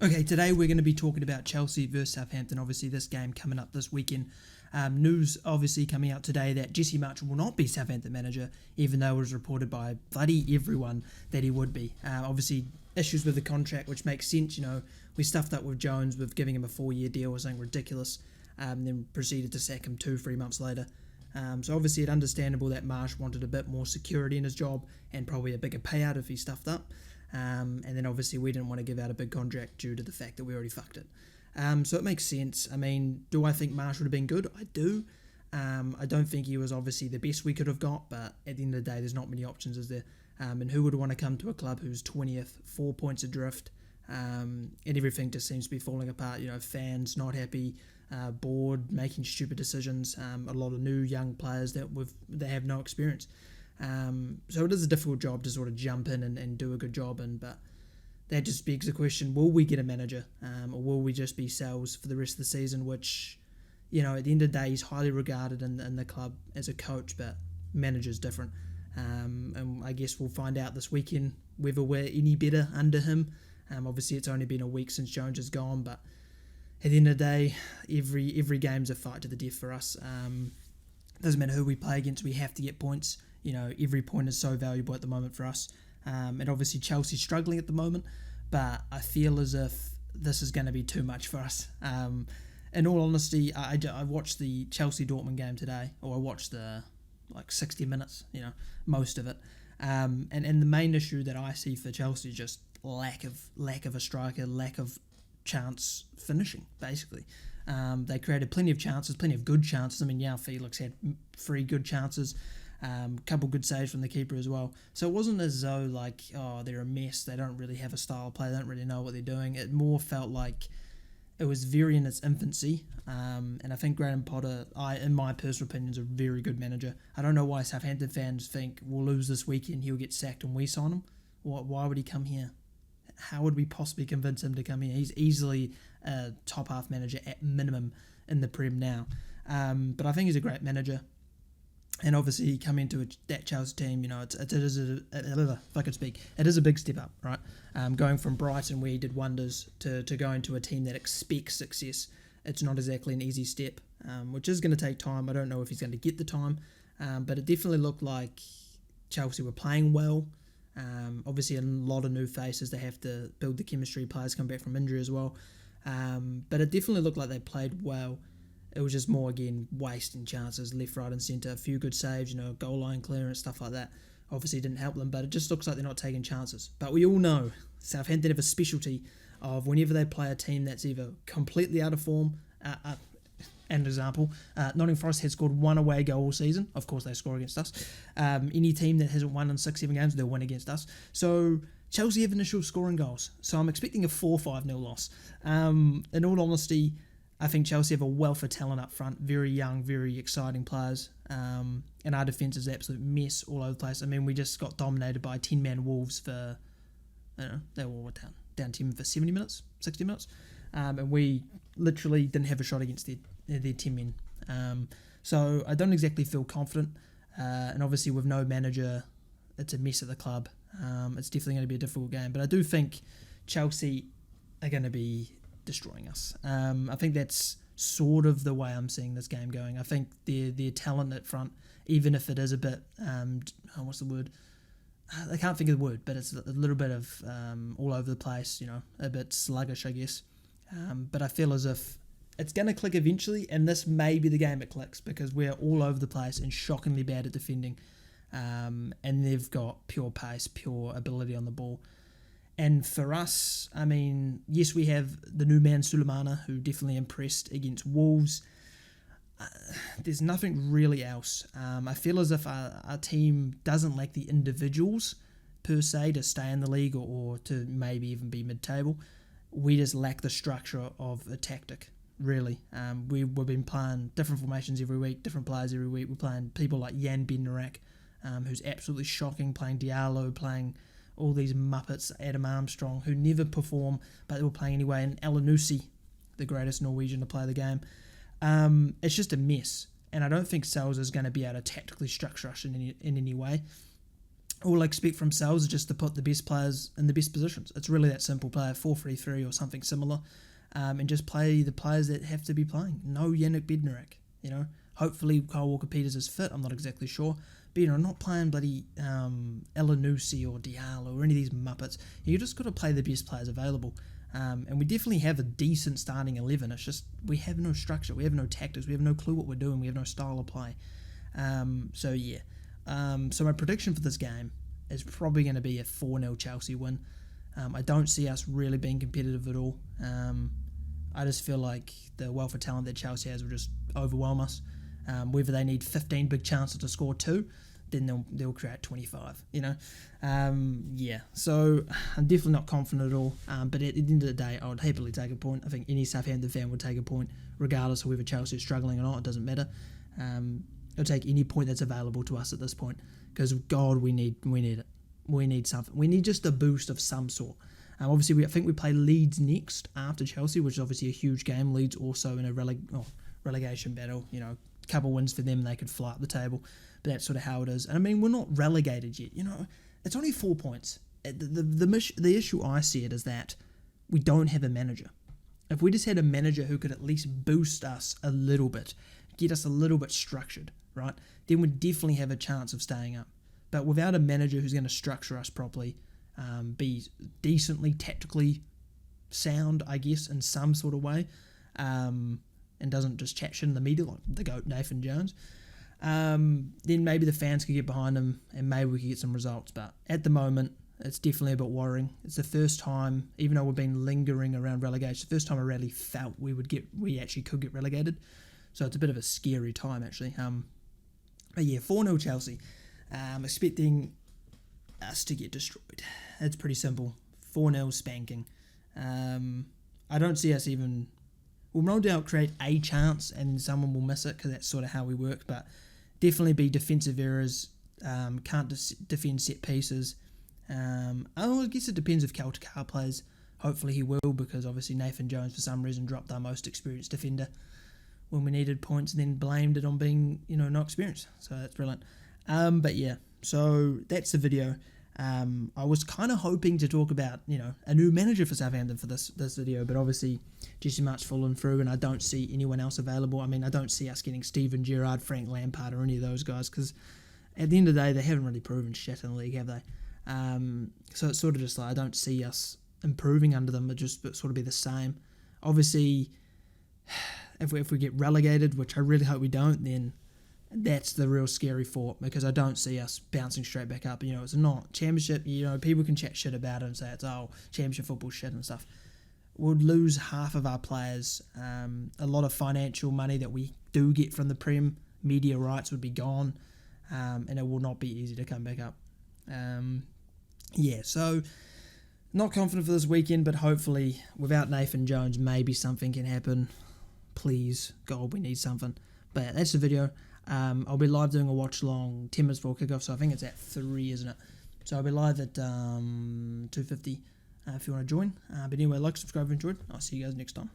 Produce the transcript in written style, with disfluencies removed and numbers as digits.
Okay, today we're going to be talking about Chelsea versus Southampton. Obviously, this game coming up this weekend. News obviously coming out today that Jesse March will not be Southampton manager, even though it was reported by bloody everyone that he would be. Obviously, issues with the contract, which makes sense. You know, we stuffed up with Jones with giving him a 4-year deal or something ridiculous, then proceeded to sack him 2-3 months later. So obviously, it's understandable that Marsh wanted a bit more security in his job and probably a bigger payout if he stuffed up. And then obviously we didn't want to give out a big contract due to the fact that we already fucked it. So it makes sense. I mean, do I think Marsh would have been good? I do. I don't think he was obviously the best we could have got, but at the end of the day, there's not many options, is there? And who would want to come to a club who's 20th, 4 points adrift, and everything just seems to be falling apart? You know, fans not happy, bored, making stupid decisions, a lot of new young players that have no experience. So it is a difficult job to sort of jump in and do a good job in, but that just begs the question, will we get a manager, or will we just be Sal's for the rest of the season, which, you know, at the end of the day, he's highly regarded in the club as a coach, but manager's different. And I guess we'll find out this weekend whether we're any better under him. Obviously, it's only been a week since Jones is gone, but at the end of the day, every game's a fight to the death for us. Doesn't matter who we play against, we have to get points. You know, every point is so valuable at the moment for us. And obviously Chelsea's struggling at the moment, but I feel as if this is going to be too much for us. In all honesty, I watched the Chelsea-Dortmund game today, or I watched the 60 minutes, you know, most of it. And the main issue that I see for Chelsea is just lack of a striker, lack of chance finishing, basically. They created plenty of chances, plenty of good chances. I mean, Felix had 3 good chances. Couple good saves from the keeper as well. So it wasn't as though they're a mess, they don't really have a style of play, they don't really know what they're doing. It more felt like it was very in its infancy. And I think Graham Potter, in my personal opinion, is a very good manager. I don't know why Southampton fans think we'll lose this weekend, he'll get sacked and we sign him. Why would he come here? How would we possibly convince him to come here? He's easily a top half manager at minimum in the Prem now. But I think he's a great manager. And obviously, coming into that Chelsea team, you know, it is a big step up, right? Going from Brighton, where he did wonders, to going to a team that expects success. It's not exactly an easy step, which is going to take time. I don't know if he's going to get the time, but it definitely looked like Chelsea were playing well. Obviously, a lot of new faces. They have to build the chemistry. Players come back from injury as well. But it definitely looked like they played well. It was just more, again, wasting chances, left, right and centre. A few good saves, you know, goal line clearance, stuff like that. Obviously didn't help them, but it just looks like they're not taking chances. But we all know Southampton have a specialty of whenever they play a team that's either completely out of form, an example, Nottingham Forest has scored 1 away goal all season. Of course, they score against us. Any team that hasn't won in 6-7 games, they'll win against us. So Chelsea have initial scoring goals. So I'm expecting a 4-5-0 loss. In all honesty, I think Chelsea have a wealth of talent up front, very young, very exciting players, and our defence is an absolute mess all over the place. I mean, we just got dominated by 10-man Wolves for, I don't know, they were all down 10 for 70 minutes, 60 minutes, and we literally didn't have a shot against their 10 men. So I don't exactly feel confident, and obviously with no manager, it's a mess at the club. It's definitely going to be a difficult game, but I do think Chelsea are going to be destroying us. I think that's sort of the way I'm seeing this game going. I think their talent at front, even if it is a bit, what's the word? I can't think of the word, but it's a little bit of all over the place, you know, a bit sluggish, I guess. But I feel as if it's going to click eventually, and this may be the game it clicks, because we're all over the place and shockingly bad at defending. And they've got pure pace, pure ability on the ball. And for us, I mean, yes, we have the new man Sulemana, who definitely impressed against Wolves. There's nothing really else. I feel as if our team doesn't lack the individuals, per se, to stay in the league or to maybe even be mid-table. We just lack the structure of a tactic, really. We've been playing different formations every week, different players every week. We're playing people like Jan Bednarek, who's absolutely shocking, playing Diallo, playing all these Muppets, Adam Armstrong, who never perform, but they were playing anyway, and Elanusi, the greatest Norwegian to play the game. It's just a mess, and I don't think Sales is going to be able to tactically structure us in any way. all I expect from Sales is just to put the best players in the best positions. It's really that simple. Play a 4-3-3 or something similar, and just play the players that have to be playing. No Yannick Bednarik, Hopefully Kyle Walker-Peters is fit. I'm not exactly sure. But, not playing bloody Elanusi or Diallo or any of these muppets. You just got to play the best players available. And we definitely have a decent starting 11. It's just we have no structure. We have no tactics. We have no clue what we're doing. We have no style of play. So my prediction for this game is probably going to be a 4-0 Chelsea win. I don't see us really being competitive at all. I just feel like the wealth of talent that Chelsea has will just overwhelm us. Whether they need 15 big chances to score 2, then they'll create 25, so I'm definitely not confident at all, but at the end of the day, I would happily take a point. I think any Southampton fan would take a point, regardless of whether Chelsea is struggling or not. It doesn't matter. I'll take any point that's available to us at this point, because God, we need it. We need something. We need just a boost of some sort. Obviously, I think we play Leeds next after Chelsea, which is obviously a huge game. Leeds also in a relegation battle, couple wins for them, they could fly up the table, but that's sort of how it is. And I mean, we're not relegated yet, it's only 4 points. The issue I see it is that we don't have a manager. If we just had a manager who could at least boost us a little bit, get us a little bit structured, right, then we'd definitely have a chance of staying up. But without a manager who's going to structure us properly, be decently tactically sound, I guess, in some sort of way, and doesn't just chat shit in the media like the GOAT Nathan Jones, then maybe the fans could get behind him and maybe we could get some results. But at the moment, it's definitely a bit worrying. It's the first time, even though we've been lingering around relegation, the first time I really felt we actually could get relegated. So it's a bit of a scary time, actually. But yeah, 4-0 Chelsea. Expecting us to get destroyed. It's pretty simple. 4-0 spanking. I don't see us even... We'll no doubt create a chance and someone will miss it, because that's sort of how we work, but definitely be defensive errors, can't defend set pieces. I guess it depends if Caltakar plays. Hopefully he will, because obviously Nathan Jones for some reason dropped our most experienced defender when we needed points and then blamed it on being, not experienced. So that's brilliant. But yeah, so that's the video. I was kind of hoping to talk about, a new manager for Southampton for this video, but obviously Jesse March's fallen through and I don't see anyone else available. I mean, I don't see us getting Steven Gerrard, Frank Lampard or any of those guys, because at the end of the day, they haven't really proven shit in the league, have they? So it's sort of just like, I don't see us improving under them, but just sort of be the same. Obviously, if we get relegated, which I really hope we don't, then that's the real scary thought, because I don't see us bouncing straight back up. It's not championship. People can chat shit about it and say it's championship football shit and stuff. We'd lose half of our players. A lot of financial money that we do get from the Prem, media rights would be gone, and it will not be easy to come back up. So not confident for this weekend, but hopefully without Nathan Jones, maybe something can happen. Please, God, we need something. But yeah, that's the video. I'll be live doing a watch along 10 minutes before kickoff, so I think it's at 3, isn't it? So I'll be live at 2:50 if you want to join. But anyway, like, subscribe if you enjoyed. I'll see you guys next time.